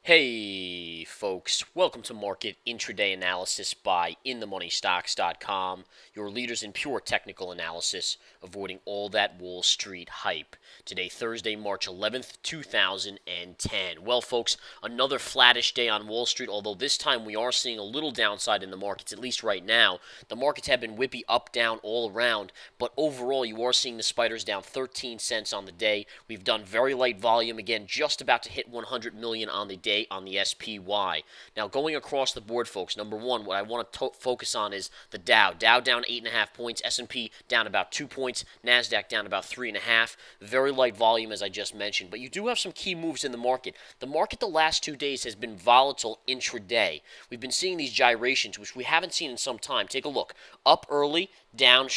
Hey, folks, welcome to Market Intraday Analysis by InTheMoneyStocks.com, your leaders in pure technical analysis, avoiding all that Wall Street hype. Today, Thursday, March 11th, 2010. Well, folks, another flattish day on Wall Street, although this time we are seeing a little downside in the markets, at least right now. The markets have been whippy up, down, all around, but overall, you are seeing the spiders down 13 cents on the day. We've done very light volume, again, just about to hit 100 million on the day on the SPY. Now, going across the board, folks, number one, what I want to focus on is the Dow. Dow down 8.5 points, S&P down about 2 points, NASDAQ down about 3.5. Very light volume, as I just mentioned, but you do have some key moves in the market. The market the last 2 days has been volatile intraday. We've been seeing these gyrations, which we haven't seen in some time. Take a look. Up early, down,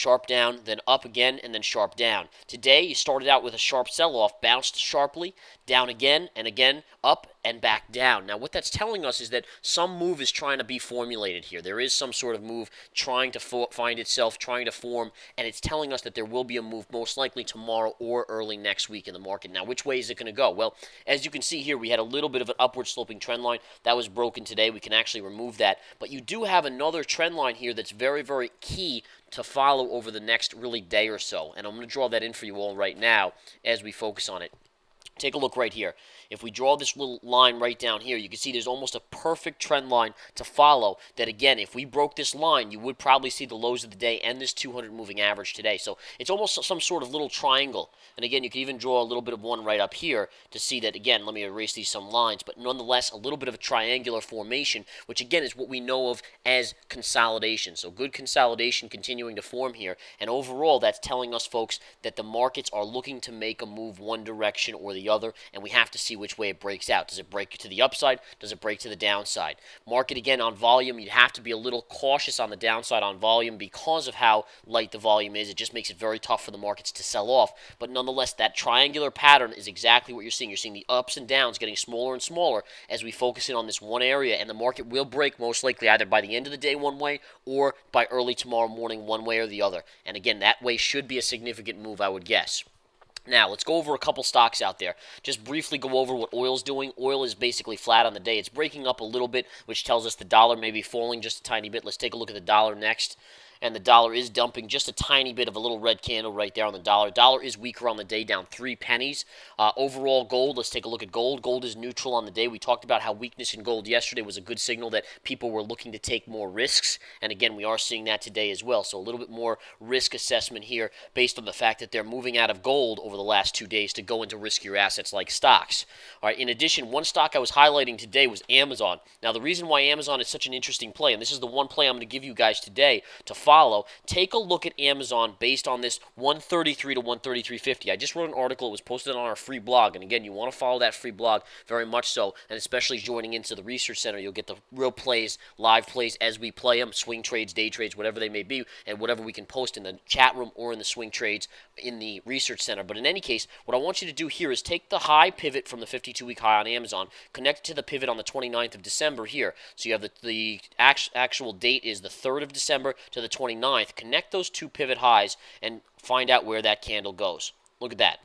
then up again, and then sharp down. Today, you started out with a sharp sell-off, bounced sharply, down again, and again, up and back down. Now, what that's telling us is that some move is trying to be formulated here. There is some sort of move trying to find itself, trying to form, and it's telling us that there will be a move most likely tomorrow or early next week in the market. Now, which way is it going to go? Well, as you can see here, we had a little bit of an upward sloping trend line. That was broken today. We can actually remove that. But you do have another trend line here that's very, very key to follow over the next really day or so. And I'm going to draw that in for you all right now as we focus on it. Take a look right here. If we draw this little line right down here, you can see there's almost a perfect trend line to follow that, again, if we broke this line, you would probably see the lows of the day and this 200 moving average today. So it's almost some sort of little triangle. And again, you can even draw a little bit of one right up here to see that, again, let me erase these some lines, but nonetheless, a little bit of a triangular formation, which again is what we know of as consolidation. So good consolidation continuing to form here. And overall, that's telling us, folks, that the markets are looking to make a move one direction or the other, and we have to see which way it breaks out. Does it break to the upside? Does it break to the downside? Market, again, on volume, you'd have to be a little cautious on the downside on volume because of how light the volume is. It just makes it very tough for the markets to sell off. But nonetheless, that triangular pattern is exactly what you're seeing. You're seeing the ups and downs getting smaller and smaller as we focus in on this one area, and the market will break most likely either by the end of the day one way or by early tomorrow morning one way or the other. And again, that way should be a significant move, I would guess. Now, let's go over a couple stocks out there. Just briefly go over what oil's doing. Oil is basically flat on the day. It's breaking up a little bit, which tells us the dollar may be falling just a tiny bit. Let's take a look at the dollar next. And the dollar is dumping just a tiny bit of a little red candle right there on the dollar. Dollar is weaker on the day, down 3 pennies. Overall, gold, let's take a look at gold. Gold is neutral on the day. We talked about how weakness in gold yesterday was a good signal that people were looking to take more risks. And again, we are seeing that today as well. So a little bit more risk assessment here based on the fact that they're moving out of gold over the last 2 days to go into riskier assets like stocks. All right. In addition, one stock I was highlighting today was Amazon. Now, the reason why Amazon is such an interesting play, and this is the one play I'm going to give you guys today to follow, take a look at Amazon based on this 133 to 133.50. I just wrote an article. It was posted on our free blog. And again, you want to follow that free blog very much so, and especially joining into the Research Center. You'll get the real plays, live plays as we play them, swing trades, day trades, whatever they may be, and whatever we can post in the chat room or in the swing trades in the Research Center. But in any case, what I want you to do here is take the high pivot from the 52-week high on Amazon, connect it to the pivot on the 29th of December here. So you have the actual date is the 3rd of December to the 29th. Connect those two pivot highs and find out where that candle goes. Look at that.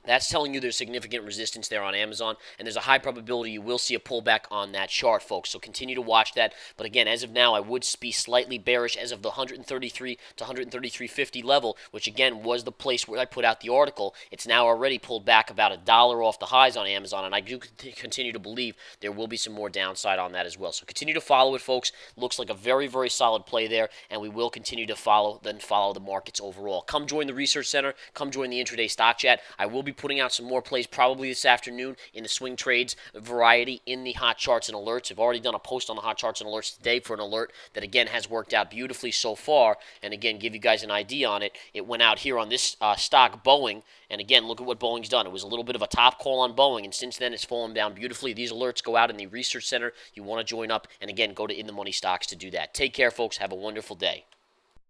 That's telling you there's significant resistance there on Amazon, and there's a high probability you will see a pullback on that chart, folks. So continue to watch that. But again, as of now, I would be slightly bearish as of the 133 to 133.50 level, which again was the place where I put out the article. It's now already pulled back about $1 off the highs on Amazon, and I do continue to believe there will be some more downside on that as well. So continue to follow it, folks. Looks like a very, very solid play there, and we will continue to follow the markets overall. Come join the Research Center. Come join the Intraday Stock Chat. I will be putting out some more plays probably this afternoon in the swing trades variety in the hot charts and alerts. I've already done a post on the hot charts and alerts today for an alert that again has worked out beautifully so far. And again, give you guys an idea on it. It went out here on this stock, Boeing. And again, look at what Boeing's done. It was a little bit of a top call on Boeing, and since then it's fallen down beautifully. These alerts go out in the Research Center. You want to join up, and again, go to In the Money Stocks to do that. Take care, folks. Have a wonderful day.